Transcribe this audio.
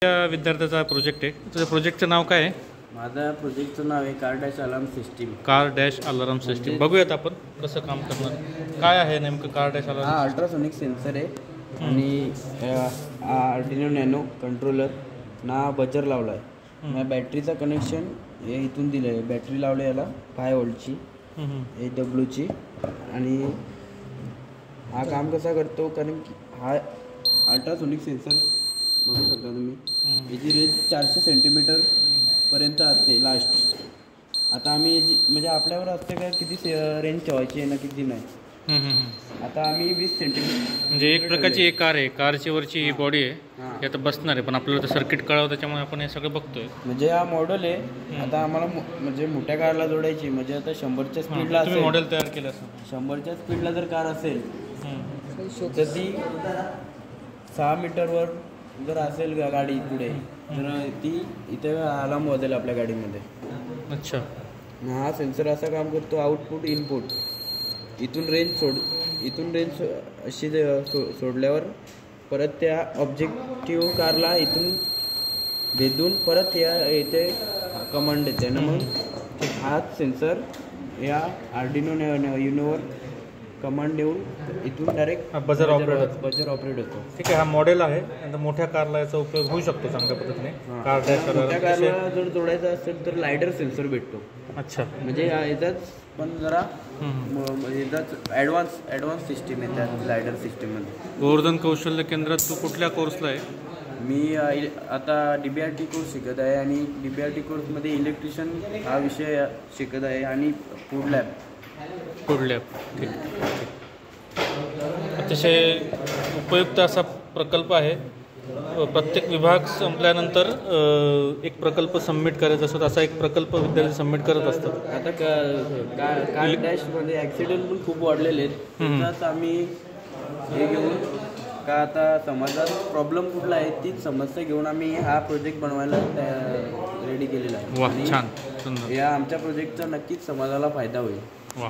त्या विद्यार्थ्याचा प्रोजेक्ट आहे. तुझ्या प्रोजेक्टचं नाव काय आहे? माझ्या प्रोजेक्टचं नाव आहे car dash alarm system. Car dash alarm system. बघूयात आपण कसं काम करणार. काय आहे नेमकं कार डॅश अलार्म? हा अल्ट्रासोनिक सेन्सर आहे आणि आर्डिनो नॅनो कंट्रोलर ना बजर लावला आहे. या बॅटरीचं कनेक्शन हे इथून दिलं आहे. बॅटरी लावली याला 5 व्होल्टची AWची. आणि हा काम कसा करतो कारण की हा अल्ट्रासोनिक सेन्सर बघू शकता तुम्ही. याची रेंज 400 सेंटीमीटर पर्यंत असते लास्ट. आता आम्ही म्हणजे आपल्यावर असते का किती रेंज ठेवायची आहे ना किती नाही. आता आम्ही 20 सेंटीमीटर म्हणजे एक प्रकारची एक कार आहे. कारची वरची ही बॉडी आहे, हे आता बसणार आहे, पण आपल्याला तर सर्किट कळावं त्याच्यामुळे आपण हे सगळं बघतोय. म्हणजे हा मॉडेल आहे. आता आम्हाला म्हणजे मोठ्या कारला जोडायची म्हणजे आता 100च्या स्पीडला असेल. मॉडेल तयार केलं असं 100च्या स्पीडला जर कार असेल तर ती 6 मीटरवर जर असेल गाडी पुढे तर ती इथे अलार्म वाजेल आपल्या गाडीमध्ये. अच्छा. हा सेन्सर असा काम करतो आउटपुट इनपुट. इथून रेंज अशी सोडल्यावर परत त्या ऑब्जेक्टिव्ह कारला इथून भेदून परत या इथे कमांड येते ना. मग हाच सेन्सर या आर्डिनो युनोवर कमांड देऊन इथून डायरेक्ट बजर ऑपरेट होतो. ठीक आहे. हा मॉडेल आहे आणि मोठ्या कारला याचा उपयोग होऊ शकतो चांगल्या पद्धतीने. कार डॅश मोठ्या कारला जर जोडायचं असेल तर लायडर सेन्सर भेटतो. अच्छा. म्हणजे याचाच पण जरा याचाच ॲडव्हान्स सिस्टीम आहे त्या लायडर सिस्टीममध्ये. गोवर्धन कौशल्य केंद्रात तू कुठल्या कोर्सला आहे? मी आता DBRT कोर्स शिकत आहे आणि DBRT कोर्समध्ये इलेक्ट्रिशियन हा विषय शिकत आहे आणि फूड लॅब. ठीक. अतिशय उपयुक्त असा प्रकल्प आहे. प्रत्येक विभाग संपल्यानंतर एक प्रकल्प सबमिट करायचा असतो. असा एक प्रकल्प विद्यार्थी सबमिट करत असतात. आता कार डॅशमध्ये ॲक्सिडेंट पण खूप वाढलेले आहेत. त्याचाच आम्ही हे घेऊन का आता समाजात प्रॉब्लेम कुठला आहे तीच समस्या घेऊन आम्ही हा प्रोजेक्ट बनवायला रेडी केलेला आहे. वा, छान, सुंदर. या आमच्या प्रोजेक्टचा नक्कीच समाजाला फायदा होईल. वा.